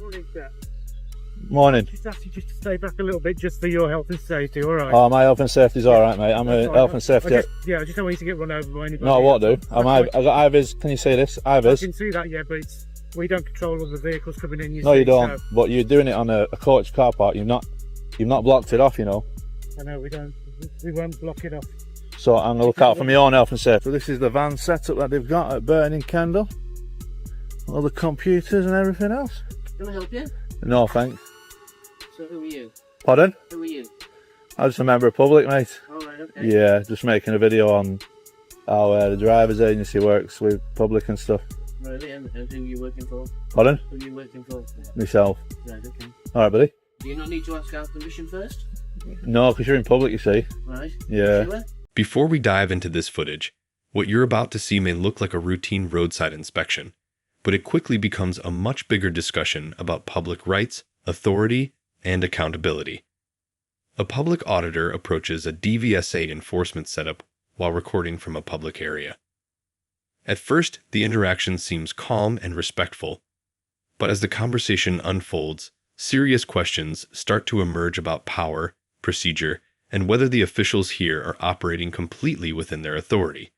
Morning, sir. Morning. Just ask you just to stay back a little bit, just for your health and safety, all right? Oh, my health and safety's all right, mate. I'm a health and safety. I just don't want you to get run over by anybody. No, I won't do. I got IVs. Can you see this? IVs. I can see that, yeah, but we don't control all the vehicles coming in. No, you don't. So. But you're doing it on a coach car park. You've not blocked it off, you know. I know we don't. We won't block it off. So I'm gonna look out for my own health and safety. So this is the van setup that they've got at Burton in Kendal. All the computers and everything else. Can I help you? No, thanks. So who are you? Pardon? Who are you? I'm just a member of public, mate. All right, okay. Yeah, just making a video on how the driver's agency works with public and stuff. Really? And who are you working for? Pardon? Who are you working for? Myself. Right, okay. Alright, buddy. Do you not need to ask our permission first? No, because you're in public, you see. Right. Yeah. Sure? Before we dive into this footage, what you're about to see may look like a routine roadside inspection, but it quickly becomes a much bigger discussion about public rights, authority, and accountability. A public auditor approaches a DVSA enforcement setup while recording from a public area. At first, the interaction seems calm and respectful, but as the conversation unfolds, serious questions start to emerge about power, procedure, and whether the officials here are operating completely within their authority.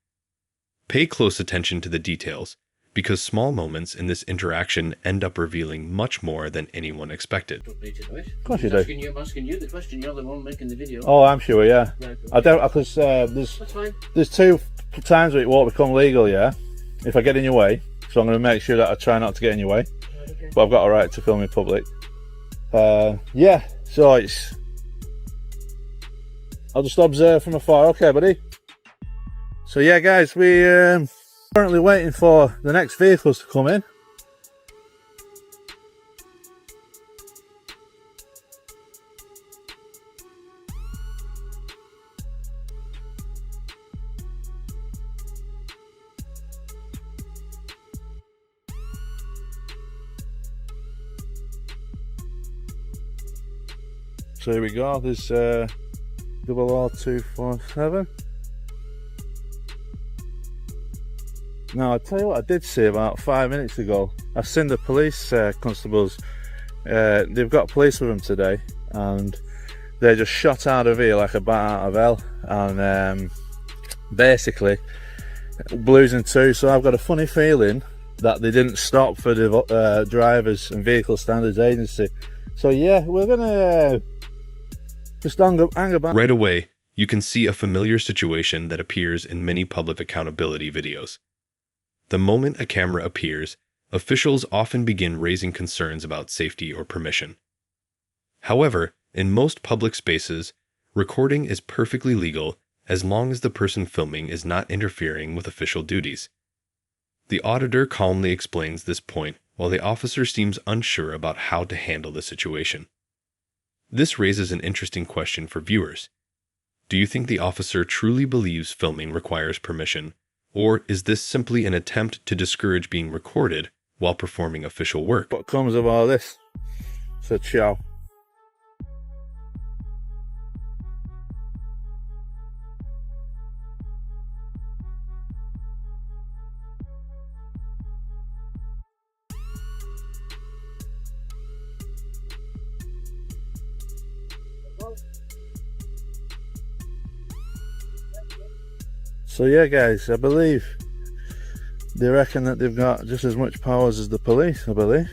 Pay close attention to the details, because small moments in this interaction end up revealing much more than anyone expected. Of course you do. I'm asking you the question. You're the one making the video. Oh, I'm sure, yeah. Right, I don't, because there's 2 times where it won't become legal, yeah, if I get in your way. So I'm going to make sure that I try not to get in your way. Right, okay. But I've got a right to film in public. Yeah, so it's... I'll just observe from afar. Okay, buddy. So yeah, guys, we currently waiting for the next vehicles to come in. So here we go. There's 00247. Now, I'll tell you what I did see about 5 minutes ago. I've seen the police constables. They've got police with them today, and they just shot out of here like a bat out of hell, and basically blues in 2. So I've got a funny feeling that they didn't stop for the Drivers and Vehicle Standards Agency. So yeah, we're gonna just hang about. Right away, you can see a familiar situation that appears in many public accountability videos. The moment a camera appears, officials often begin raising concerns about safety or permission. However, in most public spaces, recording is perfectly legal as long as the person filming is not interfering with official duties. The auditor calmly explains this point while the officer seems unsure about how to handle the situation. This raises an interesting question for viewers. Do you think the officer truly believes filming requires permission? Or is this simply an attempt to discourage being recorded while performing official work? What comes of all this? So ciao. So yeah, guys, I believe they reckon that they've got just as much powers as the police, I believe.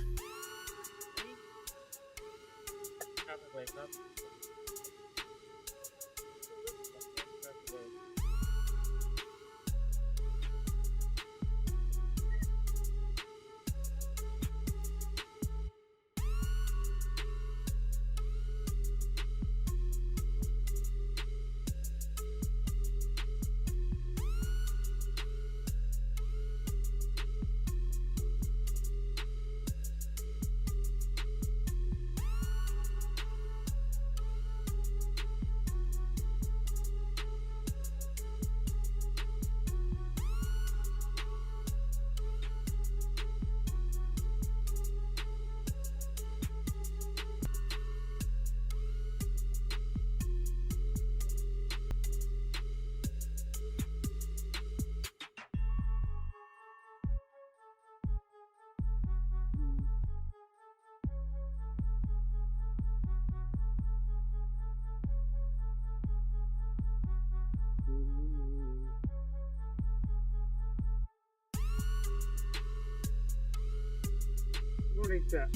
Morning, sir.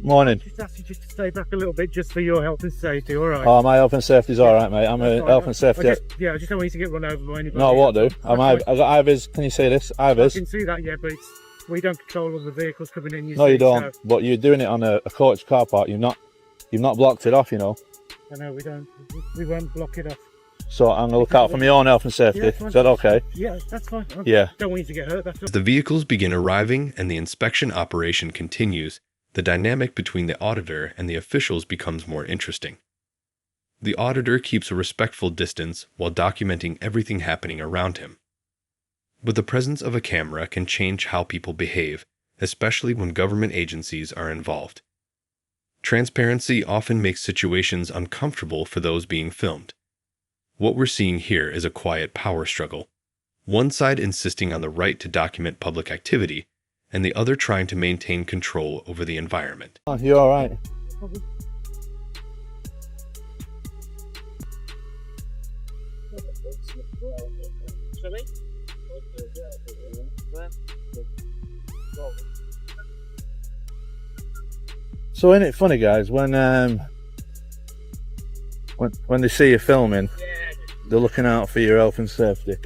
Morning. Just ask you just to stay back a little bit, just for your health and safety. All right. Oh, my health and safety's all right, mate. I'm a That's fine. health and safety. I just don't want you to get run over by anybody. No, what do? That's I fine. got IVs. Can you see this? I IVs. can see that, yeah, but we don't control all the vehicles coming in. No, you see, don't. So, But you're doing it on a coach car park. You've not blocked it off, you know. I know we don't. We won't block it off. So I'm gonna look out for my own health and safety. Yeah, Is that okay? Yeah, that's fine. I Yeah. don't want you to get hurt. That's all. As the vehicles begin arriving and the inspection operation continues, the dynamic between the auditor and the officials becomes more interesting. The auditor keeps a respectful distance while documenting everything happening around him. But the presence of a camera can change how people behave, especially when government agencies are involved. Transparency often makes situations uncomfortable for those being filmed. What we're seeing here is a quiet power struggle, one side insisting on the right to document public activity, and the other trying to maintain control over the environment. Oh, you all right? So isn't it funny, guys, when they see you filming, they're looking out for your health and safety.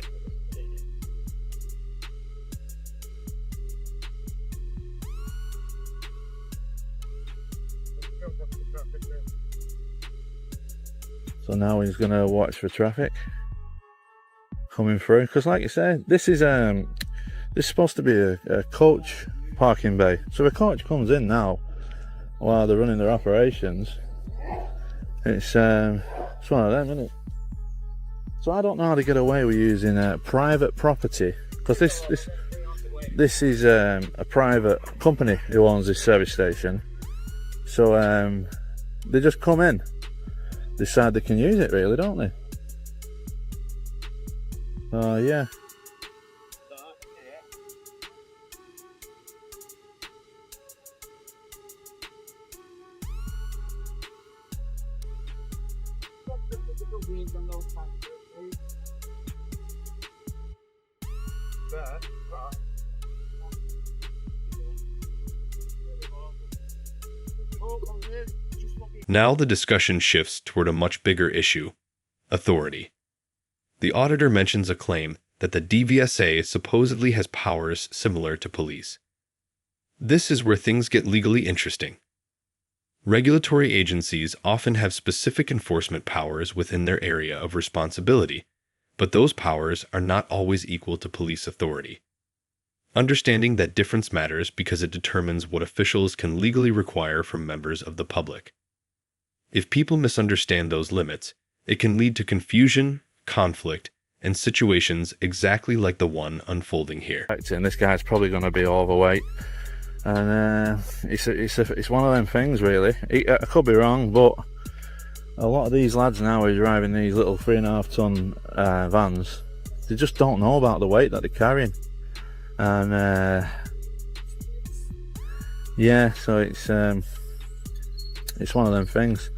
So now he's gonna watch for traffic coming through, because like you said, this is supposed to be a coach parking bay. So a coach comes in now while they're running their operations. It's one of them, isn't it? So I don't know how to get away with using private property, because this is a private company who owns this service station. So they just come in, decide they can use it, really, don't they? Yeah. Now the discussion shifts toward a much bigger issue: authority. The auditor mentions a claim that the DVSA supposedly has powers similar to police. This is where things get legally interesting. Regulatory agencies often have specific enforcement powers within their area of responsibility, but those powers are not always equal to police authority. Understanding that difference matters because it determines what officials can legally require from members of the public. If people misunderstand those limits, it can lead to confusion, conflict, and situations exactly like the one unfolding here. And this guy's probably going to be overweight, and it's one of them things, really. I could be wrong, but a lot of these lads now are driving these little 3.5 ton vans. They just don't know about the weight that they're carrying, and yeah, so it's one of them things.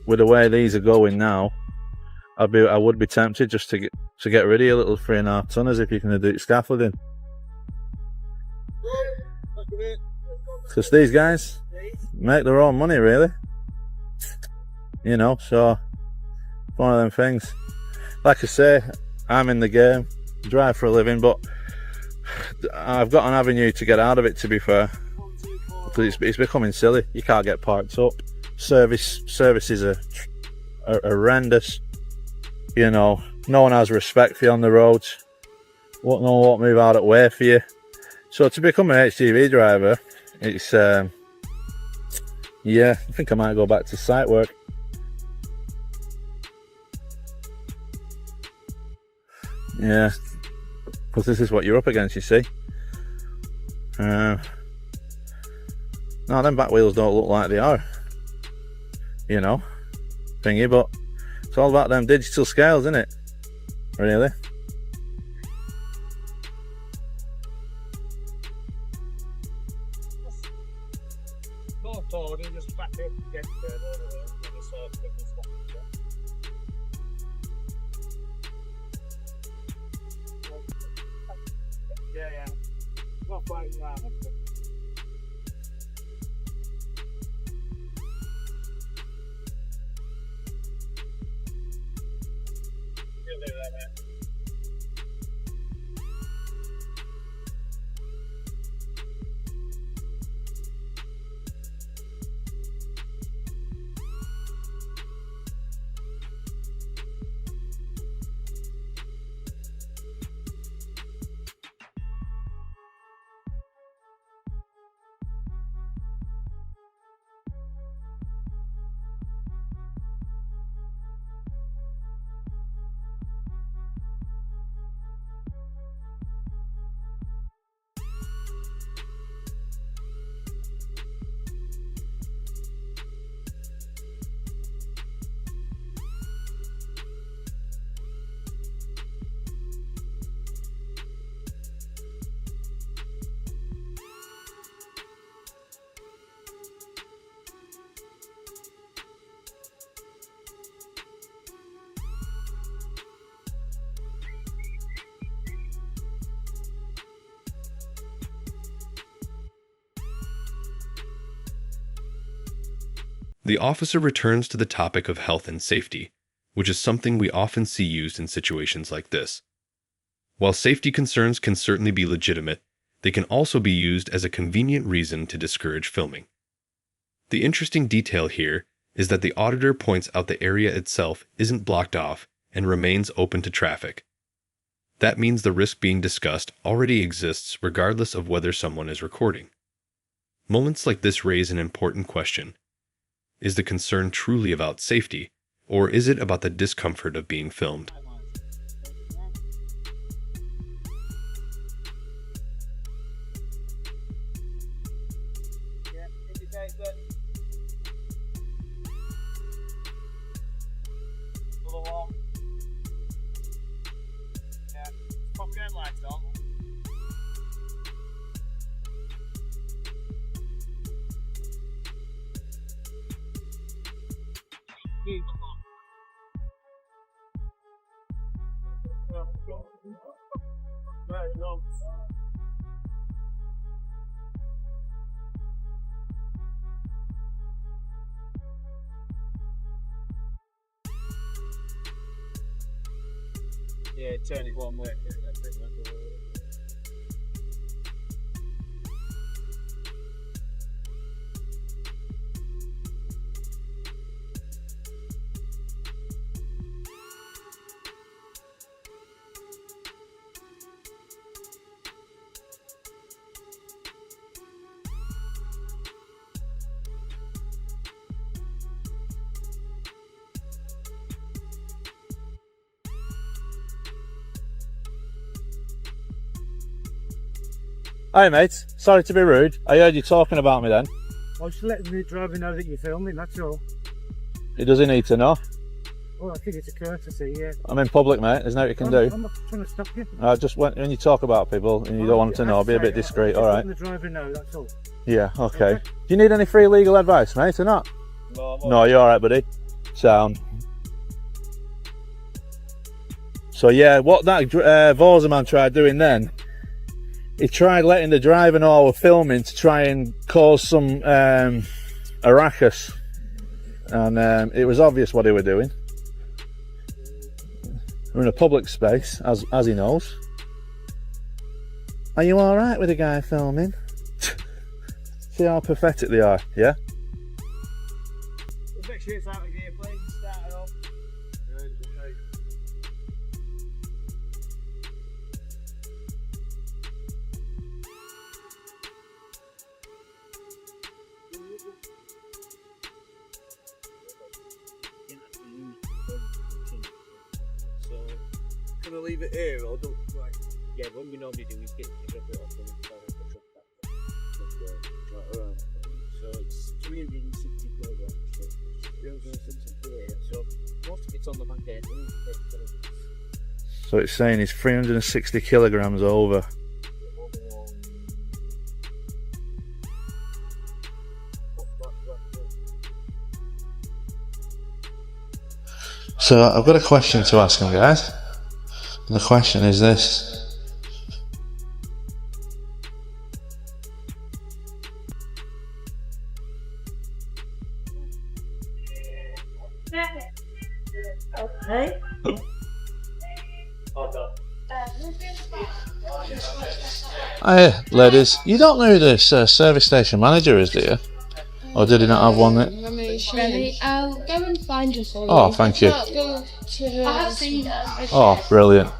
With the way these are going now, I would be tempted just to get rid of your little 3.5 tonners if you can do scaffolding. Because these guys make their own money, really. You know, so one of them things. Like I say, I'm in the game, drive for a living, but I've got an avenue to get out of it, to be fair. Because it's becoming silly. You can't get parked up. Services are horrendous. You know, no one has respect for you on the roads. No one won't move out of the way for you. So to become an HGV driver, it's yeah, I think I might go back to site work. Yeah, because this is what you're up against, you see. No, them back wheels don't look like they are, you know, thingy, but it's all about them digital scales, isn't it? Really? The officer returns to the topic of health and safety, which is something we often see used in situations like this. While safety concerns can certainly be legitimate, they can also be used as a convenient reason to discourage filming. The interesting detail here is that the auditor points out the area itself isn't blocked off and remains open to traffic. That means the risk being discussed already exists regardless of whether someone is recording. Moments like this raise an important question. Is the concern truly about safety, or is it about the discomfort of being filmed? Yeah, turn it one way. Hi mate, sorry to be rude. I heard you talking about me then. I was just letting the driver know that you're filming, that's all. He doesn't need to know. Oh, I think it's a courtesy, yeah. I'm in public, mate. There's nothing you can do. I'm not trying to stop you. Just when you talk about people and you don't want them to know, be a bit discreet, all right? Letting the driver know, that's all. Yeah, okay. Do you need any free legal advice, mate, or not? No, you're all right, buddy. Sound. So yeah, what that Vorza man tried doing then, he tried letting the driver know we're filming to try and cause some a ruckus, and it was obvious what he were doing. We're in a public space, as he knows. Are you all right with the guy filming? See how pathetic they are, yeah? Make sure it's out of gear, please. Start it up. So, can I leave it here or don't? Right. Yeah, what we normally do is get it off and the truck back. So it's 360 kilograms. 360 kilograms. So most of it's on the back end. So it's saying he's 360 kilograms over. So I've got a question to ask him, guys. And the question is this. Okay. Hi, ladies. You don't know who this service station manager is, do you? Or did he not have one? Remy, I'll go and find you for you. Oh, thank you. Go to her. I have seen her. Oh, brilliant.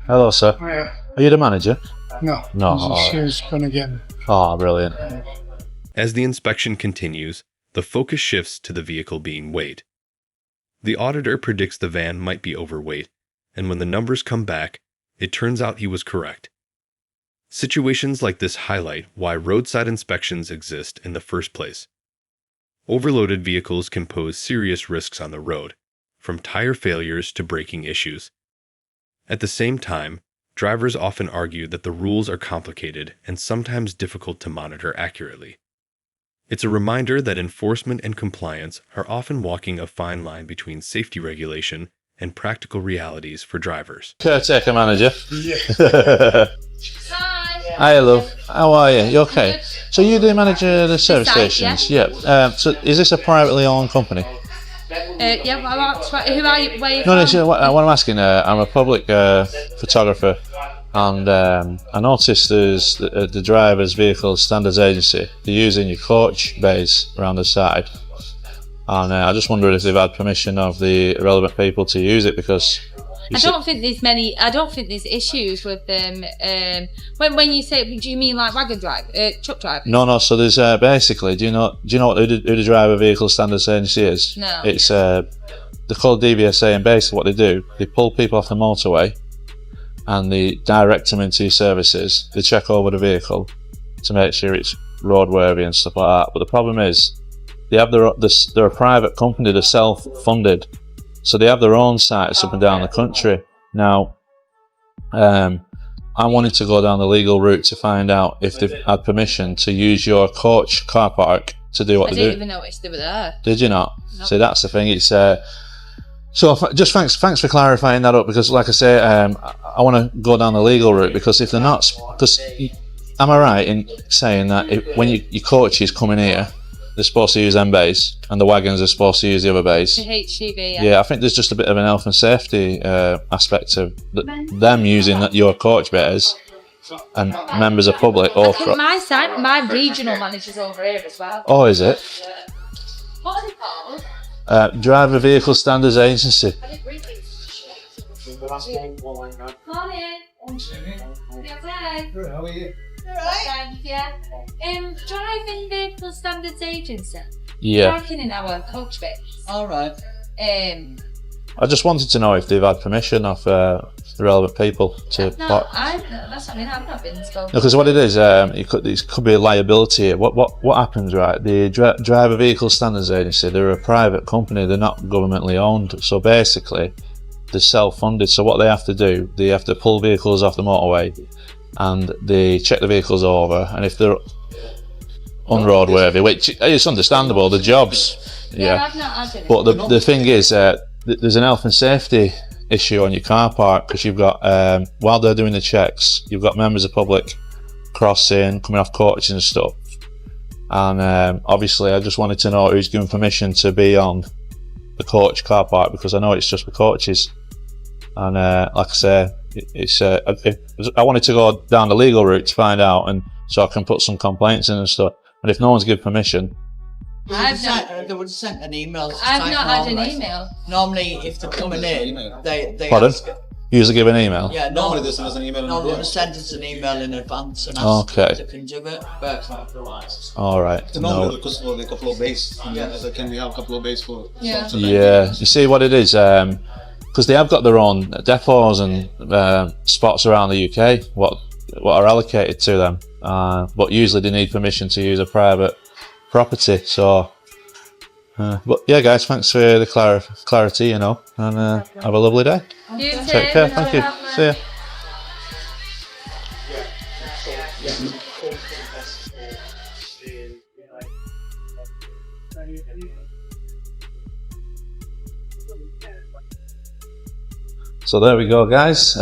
Hello, sir. Are you the manager? No. No. She's gonna get me. Oh, brilliant. As the inspection continues, the focus shifts to the vehicle being weighed. The auditor predicts the van might be overweight, and when the numbers come back, it turns out he was correct. Situations like this highlight why roadside inspections exist in the first place. Overloaded vehicles can pose serious risks on the road, from tire failures to braking issues. At the same time, drivers often argue that the rules are complicated and sometimes difficult to monitor accurately. It's a reminder that enforcement and compliance are often walking a fine line between safety regulation and practical realities for drivers. Caretaker manager. Yeah. Hi. Hi, love. How are you? You okay? Good. So you do manage the service Site, stations? Yeah. So is this a privately owned company? Yeah, who are you? Where are you No, from? no. What I'm asking, I'm a public photographer, and I noticed there's the driver's vehicle standards agency. They're using your coach bays around the side, and I just wondered if they've had permission of the relevant people to use it, because I don't think there's issues with them. When you say, do you mean like wagon drive, truck drive? No. So there's basically, do you know what who the driver vehicle standards agency is? No. It's they're called DVSA, and basically what they do, they pull people off the motorway, and they direct them into your services. They check over the vehicle to make sure it's roadworthy and stuff like that. But the problem is, they have they're a private company. They're self-funded, so they have their own sites up and down the country. Now, I wanted to go down the legal route to find out if they've had permission to use your coach car park to do what I they do. didn't even notice they were there. Did you not? No. So that's the thing. It's just thanks for clarifying that up, because like I say, I want to go down the legal route, because if they're not, because am I right in saying that when your coaches come in here, they're supposed to use them bays, and the wagons are supposed to use the other bays? The HGV, Yeah, I think there's just a bit of an health and safety aspect of them using your coach bays and members of public. I think my regional manager's over here as well. Oh, is it? What are they called? Driver Vehicle Standards Agency. I didn't read these. Morning. You okay? How are you? Thank you. Driving Vehicle Standards Agency. Yeah. Working in our coach base. All right. I just wanted to know if they've had permission of the relevant people to No, park. I've not been spoken. Because what it is, it could be a liability here. What happens, right? The Driver Vehicle Standards Agency, they're a private company. They're not governmentally owned. So basically, they're self-funded. So what they have to do, they have to pull vehicles off the motorway, and they check the vehicles over. And if they're unroadworthy, which is understandable, the jobs. Yeah. I've not had it. But the thing is, there's an health and safety issue on your car park, because you've got while they're doing the checks, you've got members of public crossing, coming off coaches and stuff, and obviously I just wanted to know who's given permission to be on the coach car park, because I know it's just for coaches, and like I say, I wanted to go down the legal route to find out, and so I can put some complaints in and stuff, and if no one's given permission. They would have sent an email. I've not had an email. Normally, if they're coming in, they Pardon? ask. Usually give an email. Yeah, Normally they send us an email. Normally they send us an email in advance and ask Okay. if they can do it. But All right. Normally No. because for a couple of days. So can we have a couple of days for? Yeah. Yeah, you see what it is, because they have got their own depots and spots around the UK, what are allocated to them, but usually they need permission to use a private property. So, but yeah, guys, thanks for the clarity, and have a lovely day. You Take care, thank you. See ya. So there we go, guys.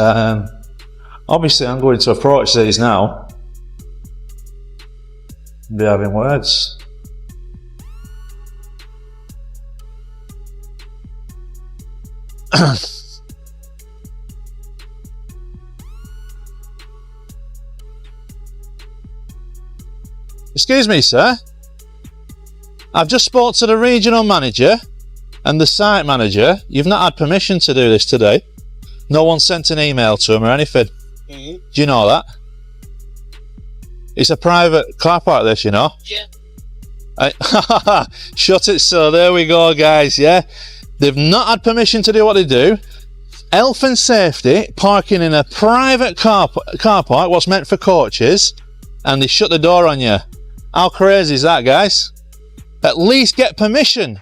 Obviously I'm going to approach these now. Be having words. Excuse me, sir. I've just spoke to the regional manager and the site manager. You've not had permission to do this today. No one sent an email to them or anything. Do you know that? It's a private car park, this, you know? Yeah. Shut it. So there we go, guys. Yeah, they've not had permission to do what they do. Health and safety, parking in a private car park, what's meant for coaches, and they shut the door on you. How crazy is that, guys? At least get permission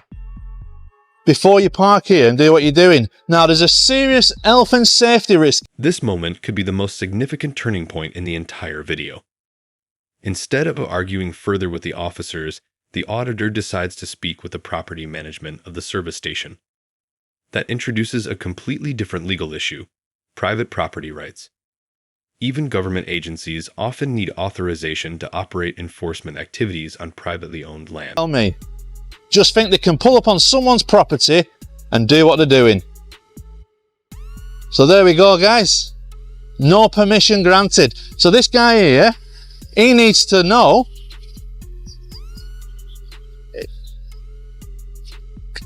before you park here and do what you're doing. Now, there's a serious health and safety risk. This moment could be the most significant turning point in the entire video. Instead of arguing further with the officers, the auditor decides to speak with the property management of the service station. That introduces a completely different legal issue: private property rights. Even government agencies often need authorization to operate enforcement activities on privately owned land. Tell me, just think they can pull up on someone's property and do what they're doing. So there we go, guys. No permission granted. So this guy here, he needs to know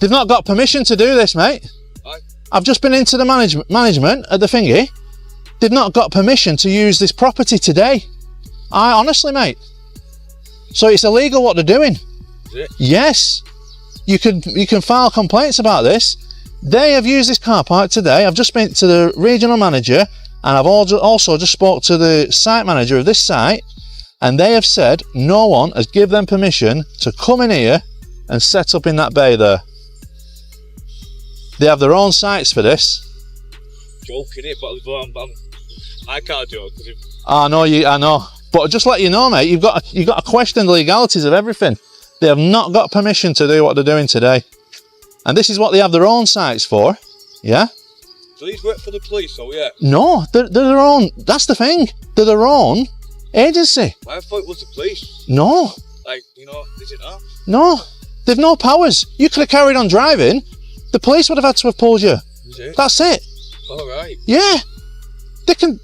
they've not got permission to do this, mate. Aye. I've just been into the management at the thingy. They've not got permission to use this property today. Honestly, mate. So it's illegal what they're doing. Is it? Yes. You can file complaints about this. They have used this car park today. I've just been to the regional manager, and I've also just spoke to the site manager of this site, and they have said no one has given them permission to come in here and set up in that bay there. They have their own sites for this. Joking it, but I can't joke. I know. But just let you know, mate, you've got to question the legalities of everything. They have not got permission to do what they're doing today. And this is what they have their own sites for. Yeah? So these work for the police, so yeah. No, they're their own. That's the thing. They're their own agency. I thought it was the police. No. Like, you know, is it not? No. They've no powers. You could have carried on driving. The police would have had to have pulled you. Is it? That's it. Alright. Yeah. They can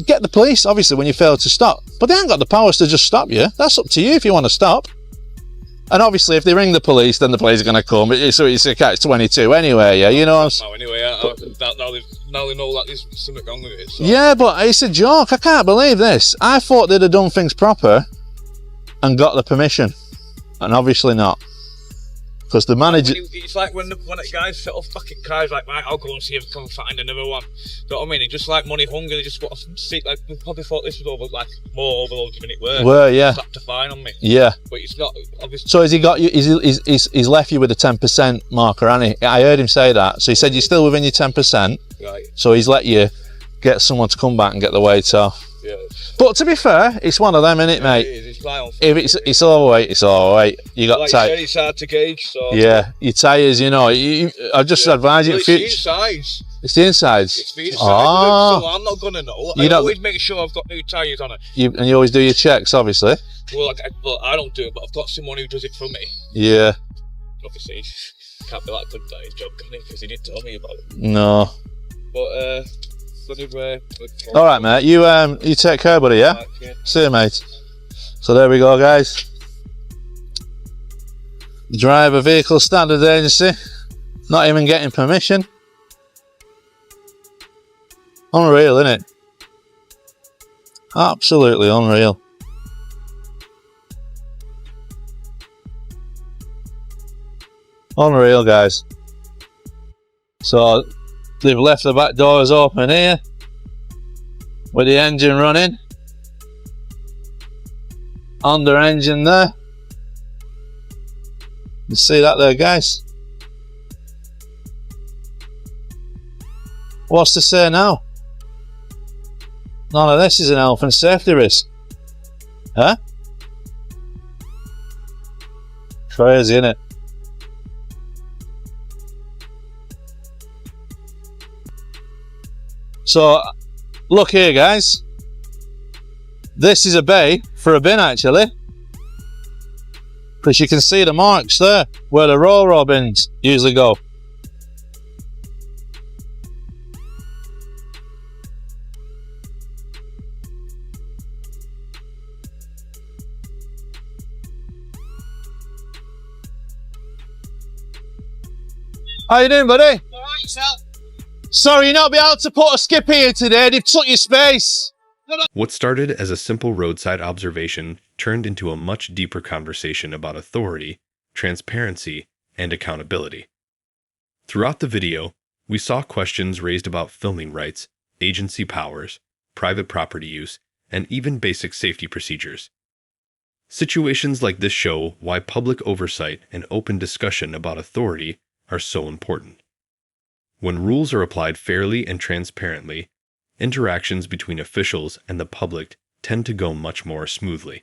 get the police, obviously, when you fail to stop. But they ain't got the powers to just stop you. That's up to you if you want to stop. And obviously, if they ring the police, then the police are going to come. So it's a catch-22 anyway, yeah, you know. No, anyway, now they know that there's something wrong with it. So. Yeah, but it's a joke. I can't believe this. I thought they'd have done things proper and got the permission. And obviously not. Because the manager... It's like when the guys set off fucking cars, like, right, I'll go and see if I can find another one. Do you know what I mean? It's just like money hungry. They just want to see, like, we probably thought this was over, like, more overloads than it were. Were, yeah. Slapped a fine on me. Yeah. But it's not, obviously. So has he got you, he's left you with a 10% marker, hasn't he? I heard him say that. So he said you're still within your 10%. Right. So he's let you get someone to come back and get the weight off. Yeah. But to be fair, it's one of them, isn't it, mate? It is. It's my own. If it's overweight, it's overweight. You got like tight. it's hard to gauge, so. Yeah, your tyres, you know. I just advise you. Well, it's the insides. It's the insides. It's the insides. Oh. So I'm not gonna know. You I don't- always make sure I've got new tyres on it. And you always do your checks, obviously. Well, I don't do it, but I've got someone who does it for me. Yeah. Obviously, can't be that good at his job, can he? Because he didn't tell me about it. No. But All right, mate. You take care, buddy. Yeah. Yeah. See you, mate. So there we go, guys. Driver Vehicle Standards Agency, not even getting permission. Unreal, isn't it? Absolutely unreal. Unreal, guys. So they've left the back doors open here with the engine running. Under engine there. You see that there, guys? What's to say now? None of this is an health and safety risk. Huh? Crazy, isn't it? So, look here, guys. This is a bay for a bin, actually. Because you can see the marks there, where the raw bins usually go. How you doing, buddy? Alright, yourself? Sorry, you're not be able to put a skip here today. They've took your space. What started as a simple roadside observation turned into a much deeper conversation about authority, transparency, and accountability. Throughout the video, we saw questions raised about filming rights, agency powers, private property use, and even basic safety procedures. Situations like this show why public oversight and open discussion about authority are so important. When rules are applied fairly and transparently, interactions between officials and the public tend to go much more smoothly.